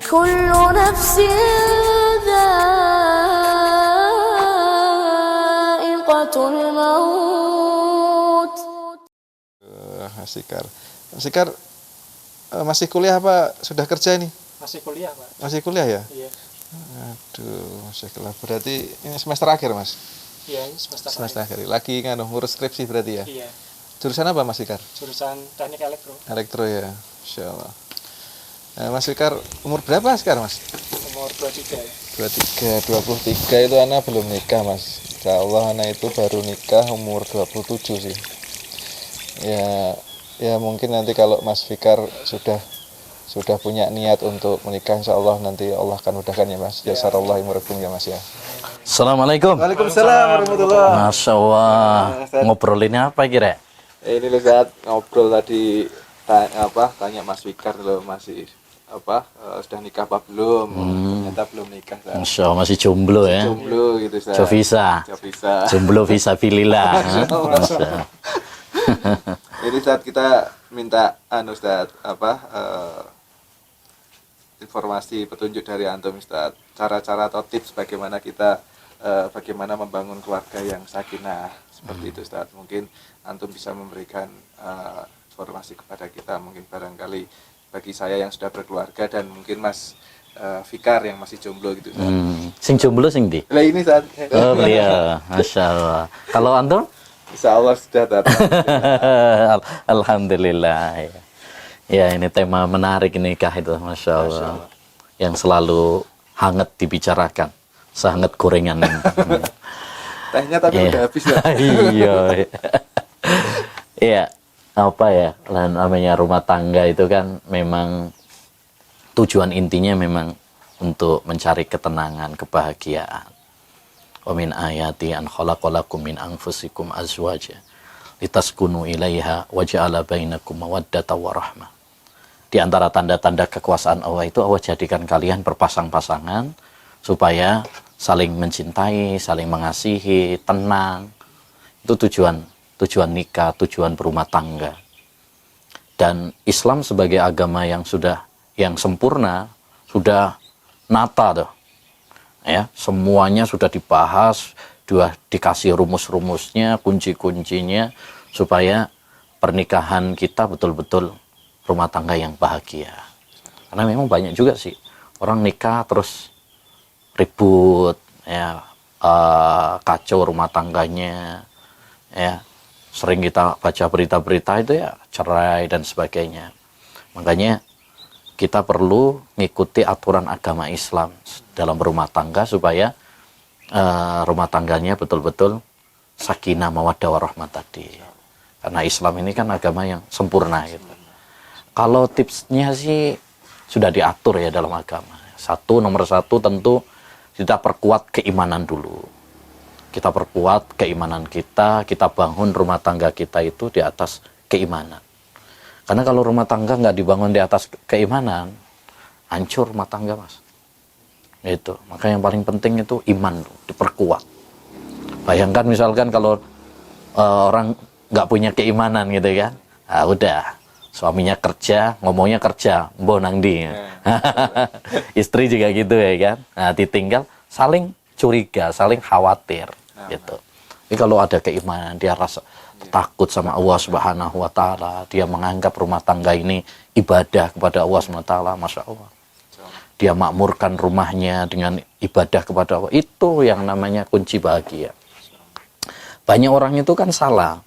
كل نفس ذائقة الموت. Mas Fikar. Mas Fikar masih kuliah apa sudah kerja ini? Masih kuliah, Pak. Masih kuliah ya? Iya. Aduh, masih kuliah. Berarti ini semester akhir, Mas? Iya, ini semester Akhir. Lagi ngurus skripsi berarti ya? Iya. Jurusan apa, Mas Fikar? Jurusan teknik elektro. Elektro ya, Insya Allah. Nah, Mas Fikar umur berapa sekarang, Mas? Umur 23 ya. 23 itu anak belum nikah, Mas. Insya Allah anak itu baru nikah umur 27 sih. Ya mungkin nanti kalau Mas Fikar sudah punya niat untuk menikah, insya Allah nanti Allah akan mudahkan ya, Mas. Jasarallah imurakum ya, Mas ya. Assalamualaikum. Waalaikumsalam warahmatullah. Masya Allah. Ngobrolinnya apa kira? Ini loh saat ngobrol tadi tanya Mas Fikar loh masih sudah nikah apa belum? Ternyata belum nikah. Masya Allah masih jomblo ya. Jomblo gitu Ustaz. Jovisa. Jomblo visa pilihlah. Jadi saat kita minta Ustaz informasi petunjuk dari antum Ustaz, cara-cara atau tips bagaimana kita bagaimana membangun keluarga yang sakinah seperti itu Ustaz. Mungkin antum bisa memberikan informasi kepada kita, mungkin barangkali bagi saya yang sudah berkeluarga dan mungkin Mas Fikar yang masih jomblo gitu Ustaz. Sing jomblo sing di? Lah ini Ustaz. Oh beliau, Masya Allah. Kalau antum? Insya Allah sudah datang. Alhamdulillah. Ya ini tema menarik nikah itu, Masya Allah. Yang selalu hangat dibicarakan, sehangat gorengan. Tehnya tapi udah habis ya. Iya. Iya, apa ya, namanya rumah tangga itu kan memang tujuan intinya memang untuk mencari ketenangan, kebahagiaan. Wa min ayati an khalaqalakum min anfusikum azwaja litaskunu ilaiha wa ja'ala bainakum mawaddatan wa rahmah. Di antara tanda-tanda kekuasaan Allah itu Allah jadikan kalian berpasang-pasangan supaya saling mencintai, saling mengasihi, tenang. Itu tujuan nikah, tujuan berumah tangga. Dan Islam sebagai agama yang sempurna, sudah nata tuh. Ya, semuanya sudah dibahas, sudah dikasih rumus-rumusnya, kunci-kuncinya supaya pernikahan kita betul-betul rumah tangga yang bahagia. Karena memang banyak juga sih orang nikah terus ribut, ya, kacau rumah tangganya, ya. Sering kita baca berita-berita itu ya cerai dan sebagainya. Makanya kita perlu mengikuti aturan agama Islam dalam berumah tangga supaya rumah tangganya betul-betul sakinah mawaddah warahmah tadi. Karena Islam ini kan agama yang sempurna gitu. Kalau tipsnya sih sudah diatur ya dalam agama. Nomor satu tentu kita perkuat keimanan dulu. Kita perkuat keimanan kita bangun rumah tangga kita itu di atas keimanan. Karena kalau rumah tangga nggak dibangun di atas keimanan, hancur rumah tangga, Mas. Itu. Maka yang paling penting itu iman, diperkuat. Bayangkan misalkan kalau orang nggak punya keimanan gitu kan, udah. Suaminya kerja, ngomongnya kerja, mbonang di. Istri juga gitu ya kan. Nah, ditinggal saling curiga, saling khawatir gitu. Tapi kalau ada keimanan, dia rasa takut sama Allah Subhanahu wa taala, dia menganggap rumah tangga ini ibadah kepada Allah Subhanahu wa taala, Masya Allah. Dia makmurkan rumahnya dengan ibadah kepada Allah. Itu yang namanya kunci bahagia. Banyak orang itu kan salah.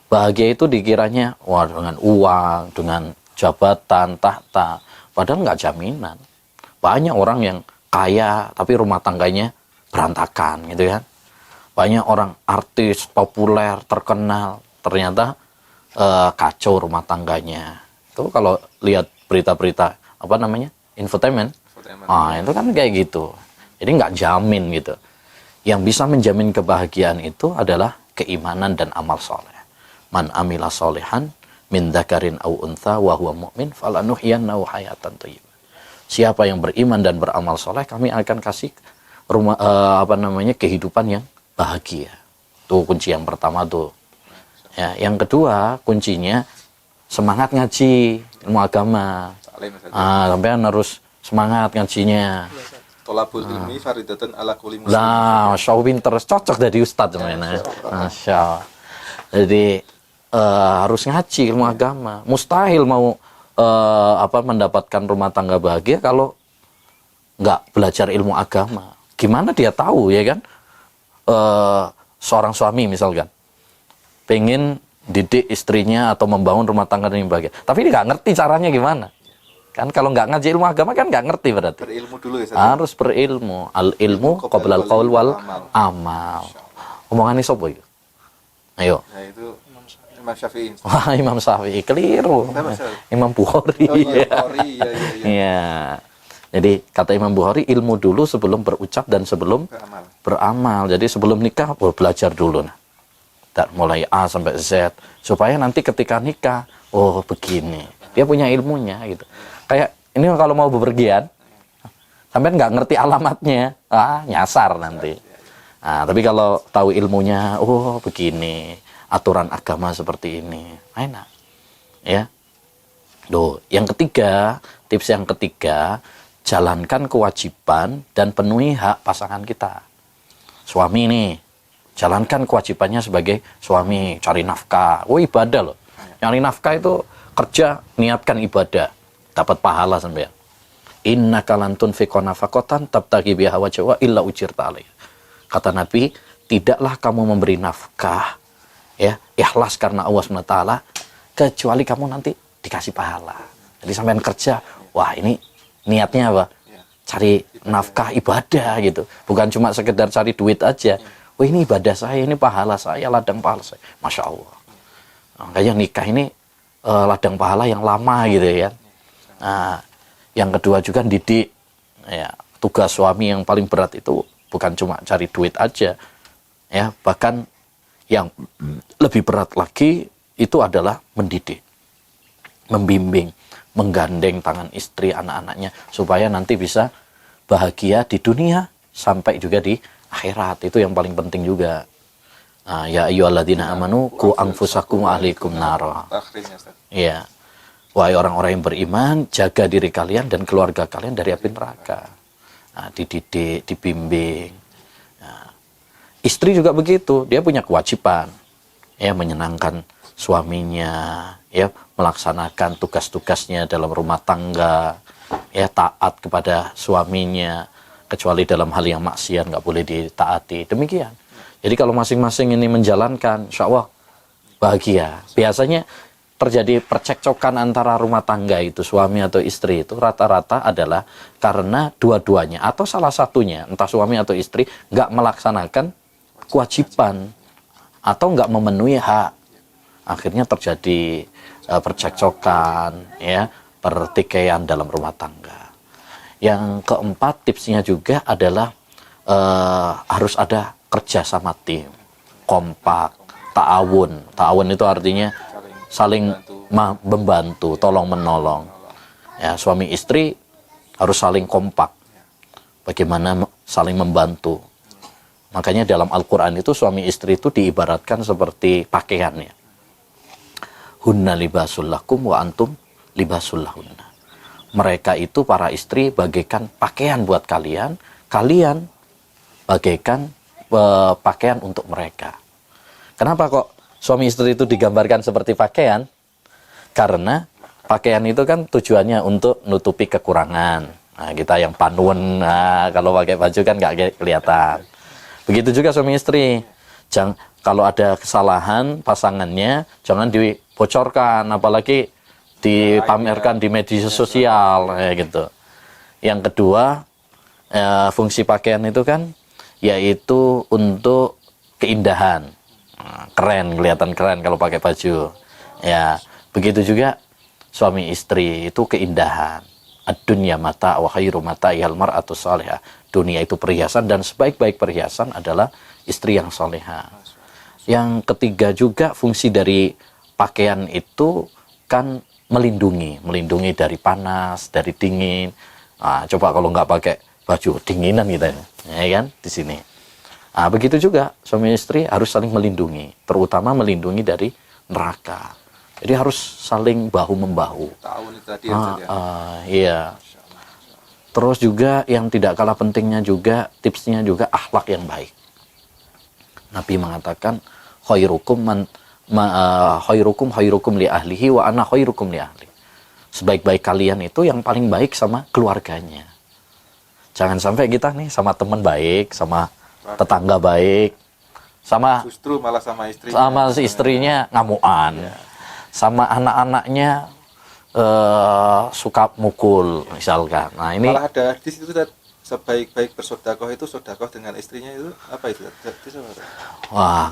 Bahagia itu dikiranya dengan uang, dengan jabatan, tahta. Padahal nggak jaminan. Banyak orang yang kaya tapi rumah tangganya berantakan gitu kan. Banyak orang artis, populer, terkenal, ternyata kacau rumah tangganya. Itu kalau lihat berita-berita infotainment. Itu kan kayak gitu. Jadi nggak jamin gitu. Yang bisa menjamin kebahagiaan itu adalah keimanan dan amal soleh. Man amila solehan min dzakarin au untha wa huwa mu'min falanuhyiyannahu hayatan thayyibah. Siapa yang beriman dan beramal soleh, kami akan kasih kehidupan yang bahagia. Tuh kunci yang pertama tuh. Ya, yang kedua kuncinya semangat ngaji ilmu agama. Sampai harus semangat ngajinya. Tolabul ilmi faridatun ala kulli muslim. Nah, Masya Allah pinter, cocok jadi ustadz namanya. Masya Allah. Jadi harus ngaji ilmu agama. Mustahil mau mendapatkan rumah tangga bahagia kalau nggak belajar ilmu agama. Gimana dia tahu ya kan? Seorang suami misalkan pengen didik istrinya atau membangun rumah tangga yang bahagia, tapi dia nggak ngerti caranya gimana. Kan kalau nggak ngaji ilmu agama kan nggak ngerti berarti. Berilmu dulu ya. Harus berilmu. Al ilmu qabla al qaul wal amal. Omongannya sopo itu? Ayo. Nah itu Imam Syafi'i. Wah, Imam Syafi'i keliru. Imam Bukhari. Oh iya, Bukhari. Iya. Iya. Jadi kata Imam Bukhari, ilmu dulu sebelum berucap dan sebelum beramal. Jadi sebelum nikah belajar dulu nah. Dan mulai A sampai Z supaya nanti ketika nikah, oh begini. Dia punya ilmunya gitu. Kayak ini kalau mau bepergian, sampai nggak ngerti alamatnya, nyasar nanti. Nah, tapi kalau tahu ilmunya, oh begini, aturan agama seperti ini, enak, ya. Yang ketiga, tips yang ketiga, jalankan kewajiban dan penuhi hak pasangan kita. Suami nih, jalankan kewajibannya sebagai suami, cari nafkah. Oh ibadah loh, cari nafkah itu kerja, niatkan ibadah, dapat pahala sampean. Innaka lan tunfiqa nafaqatan tabtaghi biha wajha illa ujirta alaih. Kata Nabi, tidaklah kamu memberi nafkah ya, ikhlas karena Allah SWT kecuali kamu nanti dikasih pahala. Jadi sampean kerja, wah ini niatnya apa? Cari nafkah ibadah gitu. Bukan cuma sekedar cari duit aja. Oh ini ibadah saya, ini pahala saya, ladang pahala saya. Masya Allah. Makanya nikah ini ladang pahala yang lama gitu ya. Nah, yang kedua juga didik. Ya, tugas suami yang paling berat itu bukan cuma cari duit aja. Ya, bahkan yang lebih berat lagi itu adalah mendidik, membimbing, menggandeng tangan istri, anak-anaknya supaya nanti bisa bahagia di dunia sampai juga di akhirat. Itu yang paling penting juga. Ya ayyuhalladzina amanu qu anfusakum wa ahlikum nara. Iya. Wahai orang-orang yang beriman, jaga diri kalian dan keluarga kalian dari api neraka. Dididik, dibimbing. Istri juga begitu, dia punya kewajiban ya menyenangkan suaminya, ya melaksanakan tugas-tugasnya dalam rumah tangga, ya taat kepada suaminya, kecuali dalam hal yang maksiat nggak boleh ditaati. Demikian. Jadi kalau masing-masing ini menjalankan, insya Allah bahagia. Biasanya terjadi percekcokan antara rumah tangga itu, suami atau istri itu rata-rata adalah karena dua-duanya atau salah satunya, entah suami atau istri, nggak melaksanakan kewajiban atau nggak memenuhi hak. Akhirnya terjadi percekcokan, ya, pertikaian dalam rumah tangga. Yang keempat tipsnya juga adalah harus ada kerja sama tim, kompak, ta'awun. Ta'awun itu artinya saling membantu, tolong menolong. Ya, suami istri harus saling kompak. Bagaimana saling membantu. Makanya dalam Al-Quran itu suami istri itu diibaratkan seperti pakaiannya. Hunna libasul lakum wa antum libasul lahunna. Mereka itu para istri bagaikan pakaian buat kalian, kalian bagaikan pakaian untuk mereka. Kenapa kok suami istri itu digambarkan seperti pakaian? Karena pakaian itu kan tujuannya untuk nutupi kekurangan. Nah, kita yang panun, kalau pakai baju kan nggak kelihatan. Begitu juga suami istri. Kalau ada kesalahan pasangannya, jangan dibocorkan, apalagi dipamerkan di media sosial, gitu. Yang kedua, fungsi pakaian itu kan yaitu untuk keindahan. Keren, kelihatan keren kalau pakai baju. Ya, begitu juga suami istri itu keindahan. Ad-dunya mata wa khairu mata'ihal mar'atu salihah. Dunia itu perhiasan dan sebaik-baik perhiasan adalah istri yang salehah. Yang ketiga juga fungsi dari pakaian itu kan melindungi dari panas, dari dingin. Coba kalau nggak pakai baju dinginan kita, ya kan di sini. Begitu juga suami istri harus saling melindungi, terutama melindungi dari neraka. Jadi harus saling bahu membahu. Tahun itu tadi Iya. Terus juga yang tidak kalah pentingnya juga, tipsnya juga akhlak yang baik. Nabi mengatakan khairukum li ahlihi wa ana khairukum li ahli. Sebaik-baik kalian itu yang paling baik sama keluarganya. Jangan sampai kita nih sama teman baik, sama tetangga baik, sama Justru malah sama si istrinya ngamuan, sama anak-anaknya suka mukul misalkan. Nah ini malah ada di situ Ustaz, sebaik-baik bersedekah itu sedekah dengan istrinya itu apa itu? Itu apa? wah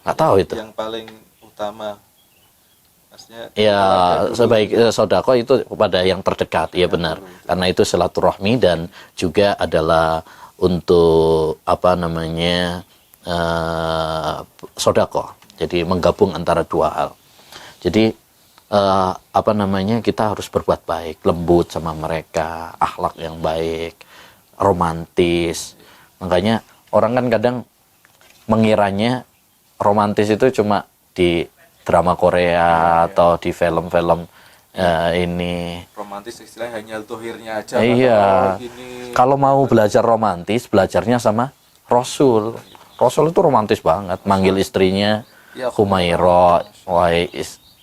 nggak tahu itu. Yang paling utama maksudnya Ya sebaik sodako itu kepada yang terdekat, ya benar. Karena itu silaturahmi dan juga adalah untuk apa namanya sodako. Jadi menggabung antara dua hal. Jadi apa namanya kita harus berbuat baik, lembut sama mereka, akhlak yang baik, romantis. Makanya orang kan kadang mengiranya romantis itu cuma di drama Korea atau di film-film ini. romantis istilahnya hanya dohirnya aja. Iya. Gini. Kalau mau belajar romantis, belajarnya sama Rasul. Rasul itu romantis banget, manggil istrinya Ya, Humaira, wahai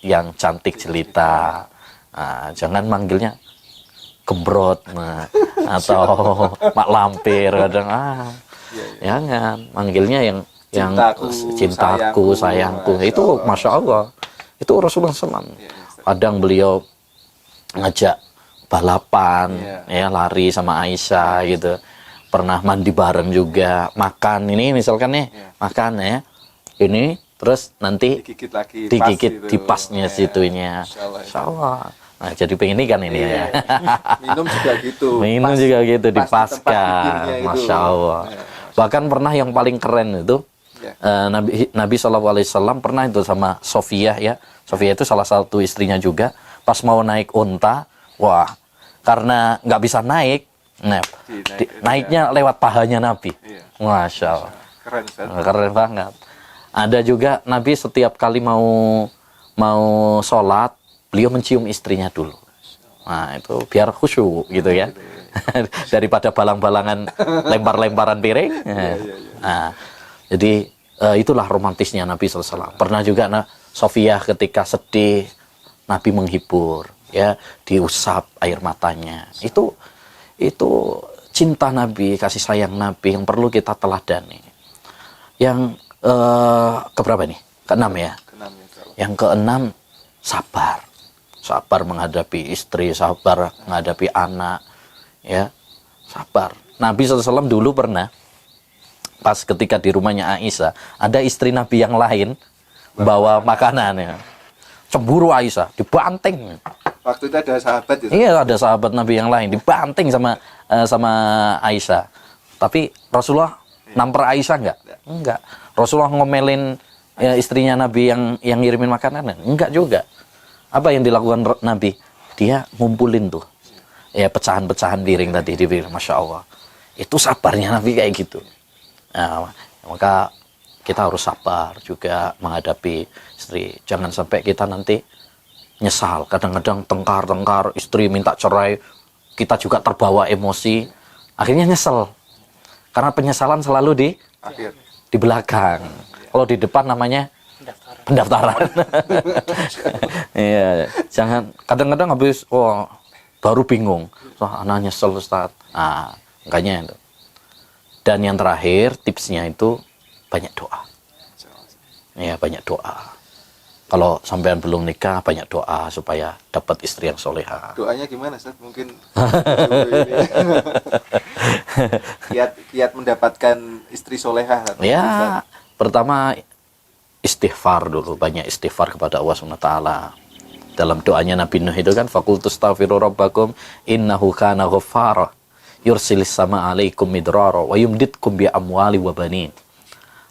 yang cantik jelita. Nah, jangan manggilnya gembrot, nah, atau mak lampir kadang. Jangan manggilnya yang cintaku, sayangku. Itu masya Allah. Itu Rasulullah SAW. Kadang beliau ngajak balapan, ya lari sama Aisyah gitu. Pernah mandi bareng juga, makan ini misalkan nih, makan ya. Ini terus nanti digigit lagi, digigit di pas pasnya situnya. Insya Allah. Nah, jadi pengen ini kan ini ya. Minum juga gitu. Minum juga gitu, dipaskan. Itu. Masya Allah. Bahkan pernah yang paling keren itu, Nabi SAW pernah itu sama Sofiyah ya. Sofiyah itu salah satu istrinya juga. Pas mau naik unta, wah, karena nggak bisa naik, naiknya lewat pahanya Nabi. Masya Allah. Keren banget. Ada juga Nabi setiap kali mau sholat, beliau mencium istrinya dulu. Nah itu biar khusyuk gitu ya. Daripada balang-balangan lempar-lemparan piring. Nah, jadi itulah romantisnya Nabi SAW. Pernah juga Sofiyah ketika sedih, Nabi menghibur, ya diusap air matanya. Itu cinta Nabi, kasih sayang Nabi yang perlu kita teladani. Yang keberapa nih? Keenam ya. Yang keenam, sabar. Sabar menghadapi istri, sabar menghadapi anak, ya sabar. Nabi SAW dulu pernah pas ketika di rumahnya Aisyah, ada istri Nabi yang lain bawa makanan ya. Cemburu Aisyah, dibanting. Waktu itu ada sahabat ya? Iya, ada sahabat Nabi yang lain dibanting sama Aisyah. Tapi Rasulullah namper Aisyah enggak. Rasulullah ngomelin istrinya Nabi yang ngirimin makanan? Enggak juga. Apa yang dilakukan Nabi? Dia ngumpulin tuh ya pecahan-pecahan piring tadi di piring. Masya Allah. Itu sabarnya Nabi kayak gitu. Nah, maka kita harus sabar juga menghadapi istri. Jangan sampai kita nanti nyesal. Kadang-kadang tengkar, istri minta cerai, kita juga terbawa emosi, akhirnya nyesel. Karena penyesalan selalu di belakang. Kalau di depan namanya pendaftaran. Iya, jangan kadang-kadang habis baru bingung. Anak nyesel Ustaz. Nah, makanya itu. Dan yang terakhir tipsnya itu banyak doa. Ya, banyak doa. Kalau sampean belum nikah, banyak doa supaya dapat istri yang soleha. Doanya gimana, Ustaz? Mungkin kiat mendapatkan istri soleha. Ya, pertama istighfar dulu, banyak istighfar kepada Allah SWT. Dalam doanya Nabi Nuh itu kan, faqultu astaghfiru rabbakum innahu kana ghaffara yursilis sama alaikum midrara wa yumditkum bi amwali wa banin.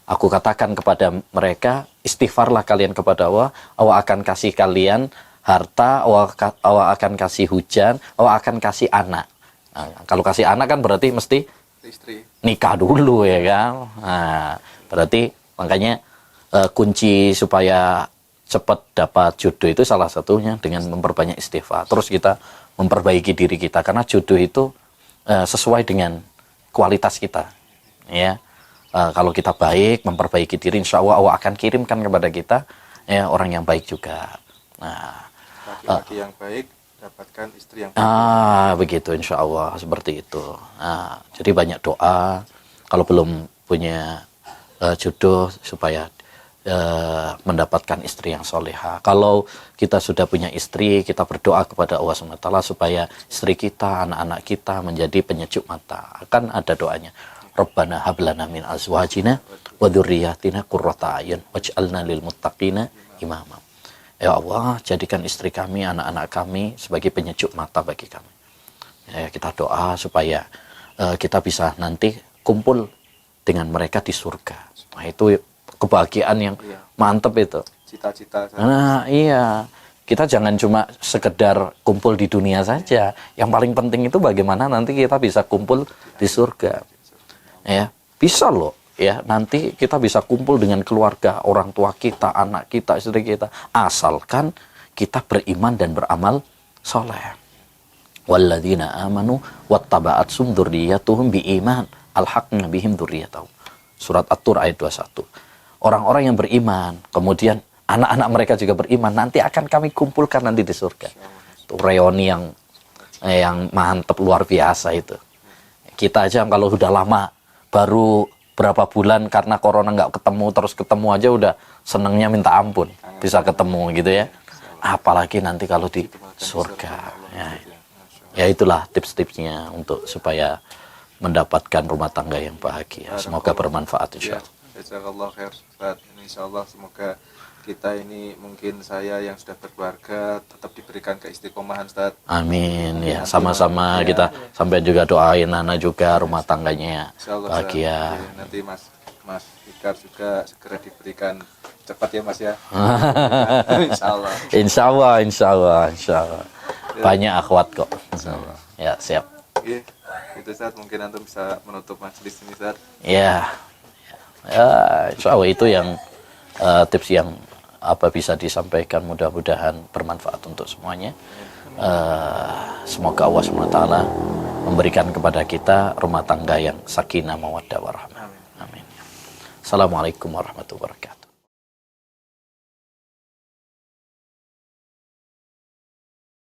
Aku katakan kepada mereka, istighfarlah kalian kepada Allah, Allah akan kasih kalian harta, Allah akan kasih hujan, Allah akan kasih anak. Nah, kalau kasih anak kan berarti mesti istri. Nikah dulu ya kan. Nah, berarti makanya kunci supaya cepat dapat jodoh itu salah satunya dengan memperbanyak istighfar. Terus kita memperbaiki diri kita, karena jodoh itu sesuai dengan kualitas kita. Ya, kalau kita baik, memperbaiki diri, insya Allah Allah akan kirimkan kepada kita ya orang yang baik juga. Nah, laki-laki yang baik dapatkan istri yang baik. Begitu insya Allah seperti itu. Nah, jadi banyak doa kalau belum punya jodoh supaya mendapatkan istri yang soleha. Kalau kita sudah punya istri, kita berdoa kepada Allah SWT supaya istri kita, anak-anak kita menjadi penyejuk mata. Kan ada doanya. Rabbana hablana min azwajina wa dzurriyyatina qurrata a'yun waj'alna lil muttaqina imama. Ya Allah, jadikan istri kami, anak-anak kami sebagai penyejuk mata bagi kami. Ya, kita doa supaya kita bisa nanti kumpul dengan mereka di surga. Nah, itu kebahagiaan yang mantep itu. Cita-cita. Nah, iya. Kita jangan cuma sekedar kumpul di dunia saja. Yang paling penting itu bagaimana nanti kita bisa kumpul di surga. Ya, bisa loh. Ya, nanti kita bisa kumpul dengan keluarga, orang tua kita, anak kita, istri kita, asalkan kita beriman dan beramal soleh. Walladzina amanu wattaba'atsum dzurriyyatuhum biiman alhaqna bihim dzurriyyatahum. Surat At-Tur ayat 21. Orang-orang yang beriman, kemudian anak-anak mereka juga beriman, nanti akan kami kumpulkan nanti di surga. Itu reuni yang mantap luar biasa itu. Kita aja kalau udah lama baru berapa bulan karena corona nggak ketemu, terus ketemu aja udah senengnya minta ampun bisa ketemu gitu ya, apalagi nanti kalau di surga. Ya itulah tips-tipsnya untuk supaya mendapatkan rumah tangga yang bahagia. Semoga bermanfaat insyaallah. Jazakallah khair Ustaz. Insyaallah semoga kita ini, mungkin saya yang sudah berkeluarga tetap diberikan keistiqomahan Ustaz. Amin ya, sama-sama kita sampai juga doain Nana juga rumah tangganya bahagia. Ya, nanti Mas Fikar juga segera diberikan cepat ya Mas ya. Insyaallah. Insyaallah. Banyak akhwat kok. Insyaallah. Ya, siap. Oke, itu Ustaz, mungkin antum bisa menutup majelis ini Ustaz. Ya, insyaallah itu yang tips yang bisa disampaikan, mudah-mudahan bermanfaat untuk semuanya. Semoga Allah SWT memberikan kepada kita rumah tangga yang sakinah mawaddah warahmah. Amin. Assalamualaikum warahmatullahi wabarakatuh.